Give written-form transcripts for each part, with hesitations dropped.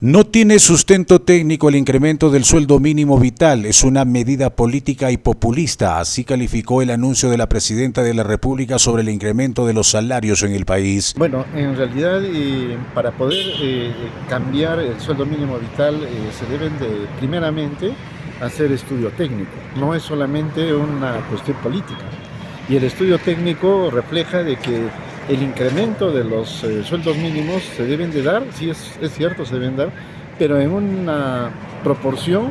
No tiene sustento técnico el incremento del sueldo mínimo vital, es una medida política y populista, así calificó el anuncio de la Presidenta de la República sobre el incremento de los salarios en el país. Bueno, en realidad para poder cambiar el sueldo mínimo vital se deben de primeramente hacer estudio técnico, no es solamente una cuestión política. Y el estudio técnico refleja de que el incremento de los sueldos mínimos se deben de dar, sí es cierto, se deben dar, pero en una proporción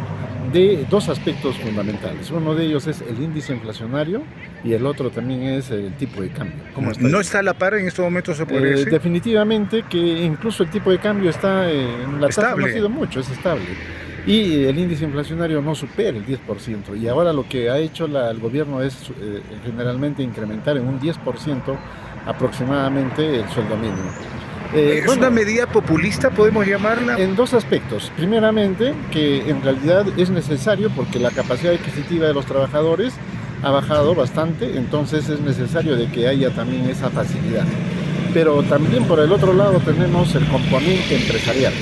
de dos aspectos fundamentales. Uno de ellos es el índice inflacionario y el otro también es el tipo de cambio. ¿No está a la par en estos momentos, se podría decir? Definitivamente que incluso el tipo de cambio está en la tasa, no ha sido mucho, es estable. Y el índice inflacionario no supera el 10%. Y ahora lo que ha hecho el gobierno es generalmente incrementar en un 10% aproximadamente el sueldo mínimo. ¿Es una medida populista, podemos llamarla? En dos aspectos. Primeramente, que en realidad es necesario porque la capacidad adquisitiva de los trabajadores ha bajado bastante, entonces es necesario de que haya también esa facilidad. Pero también por el otro lado tenemos el componente empresarial.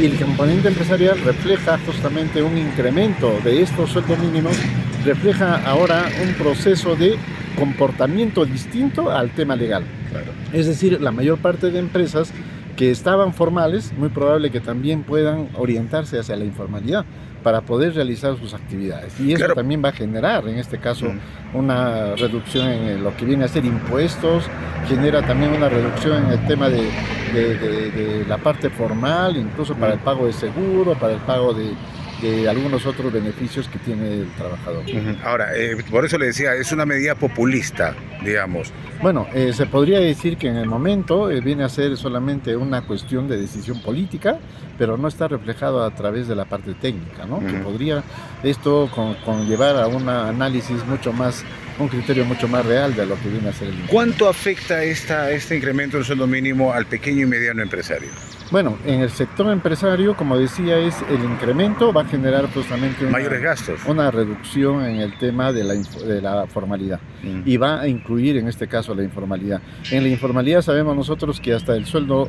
Y el componente empresarial refleja justamente un incremento de estos sueldos mínimos, refleja ahora un proceso de comportamiento distinto al tema legal. Claro. Es decir, la mayor parte de empresas que estaban formales, muy probable que también puedan orientarse hacia la informalidad para poder realizar sus actividades. Y eso también va a generar, en este caso, una reducción en lo que viene a ser impuestos, genera también una reducción en el tema de la parte formal, incluso para el pago de seguro, para el pago de algunos otros beneficios que tiene el trabajador. Ahora, por eso le decía, es una medida populista, digamos. Bueno, se podría decir que en el momento viene a ser solamente una cuestión de decisión política, pero no está reflejado a través de la parte técnica, ¿no? Que podría esto conllevar a un análisis mucho más, un criterio mucho más real de lo que viene a ser el incremento. ¿Cuánto afecta este incremento del sueldo mínimo al pequeño y mediano empresario? Bueno, en el sector empresario, como decía, el incremento va a generar justamente mayores gastos, una reducción en el tema de la formalidad y va a incluir en este caso la informalidad. En la informalidad sabemos nosotros que hasta el sueldo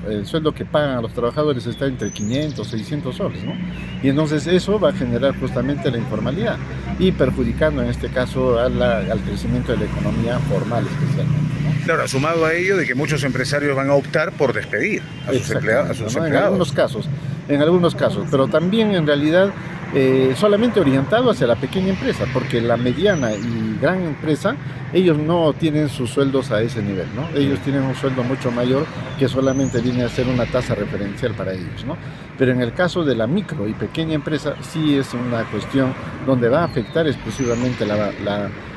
que pagan a los trabajadores está entre 500, 600 soles, ¿no? Y entonces eso va a generar justamente la informalidad y perjudicando en este caso al crecimiento de la economía formal especialmente, ¿no? Claro, sumado a ello de que muchos empresarios van a optar por despedir a sus empleados. En algunos casos, pero también en realidad solamente orientado hacia la pequeña empresa, porque la mediana y gran empresa, ellos no tienen sus sueldos a ese nivel, ¿no? Ellos tienen un sueldo mucho mayor que solamente viene a ser una tasa referencial para ellos, ¿no? Pero en el caso de la micro y pequeña empresa sí es una cuestión donde va a afectar exclusivamente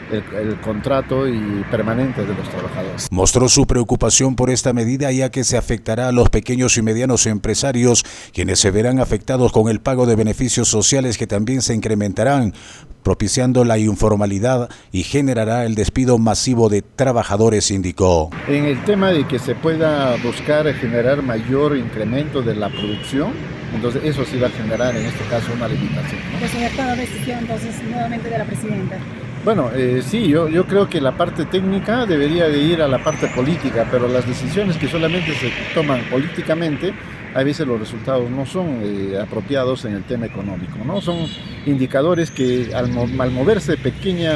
el contrato y permanente de los trabajadores. Mostró su preocupación por esta medida ya que se afectará a los pequeños y medianos empresarios, quienes se verán afectados con el pago de beneficios sociales que también se incrementarán, propiciando la informalidad y generará el despido masivo de trabajadores, indicó. En el tema de que se pueda buscar generar mayor incremento de la producción, entonces eso sí va a generar en este caso una limitación, ¿no? Pues la decisión entonces nuevamente de la Presidenta. Bueno, sí, yo creo que la parte técnica debería de ir a la parte política, pero las decisiones que solamente se toman políticamente, a veces los resultados no son apropiados en el tema económico, ¿no? Son indicadores que al moverse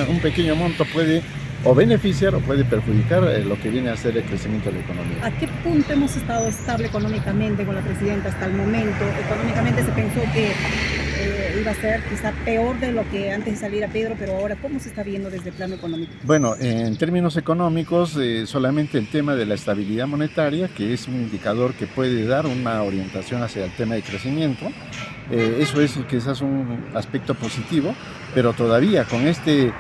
un pequeño monto puede o beneficiar o puede perjudicar lo que viene a ser el crecimiento de la economía. ¿A qué punto hemos estado estable económicamente con la Presidenta hasta el momento? Económicamente se pensó que iba a ser quizá peor de lo que antes de salir a Pedro, pero ahora, ¿cómo se está viendo desde el plano económico? Bueno, en términos económicos, solamente el tema de la estabilidad monetaria, que es un indicador que puede dar una orientación hacia el tema de crecimiento, eso es quizás un aspecto positivo, pero todavía con este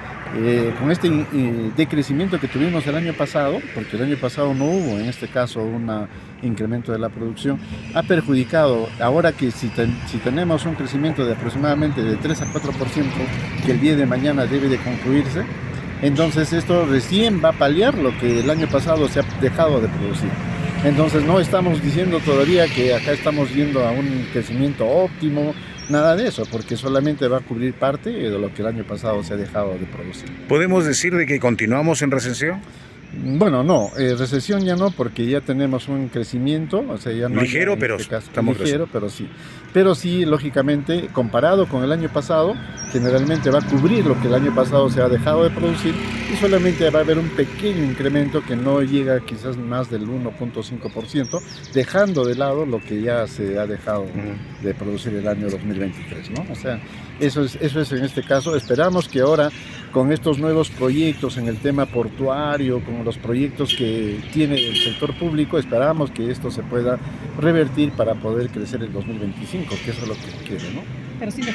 decrecimiento que tuvimos el año pasado, porque el año pasado no hubo en este caso un incremento de la producción, ha perjudicado, ahora que si tenemos un crecimiento de aproximadamente de 3 a 4%, que el día de mañana debe de concluirse, entonces esto recién va a paliar lo que el año pasado se ha dejado de producir. Entonces no estamos diciendo todavía que acá estamos yendo a un crecimiento óptimo, nada de eso, porque solamente va a cubrir parte de lo que el año pasado se ha dejado de producir. ¿Podemos decir de que continuamos en recesión? Bueno, no, recesión ya no, porque ya tenemos un crecimiento, o sea, ya no Ligero, hay, pero estamos ligero, pero sí, lógicamente, comparado con el año pasado, generalmente va a cubrir lo que el año pasado se ha dejado de producir y solamente va a haber un pequeño incremento que no llega quizás más del 1.5%, dejando de lado lo que ya se ha dejado de producir el año 2023, ¿no? O sea, eso es en este caso. Esperamos que ahora, con estos nuevos proyectos en el tema portuario, con los proyectos que tiene el sector público, esperamos que esto se pueda revertir para poder crecer el 2025, que eso es lo que quiere, ¿no? Pero sí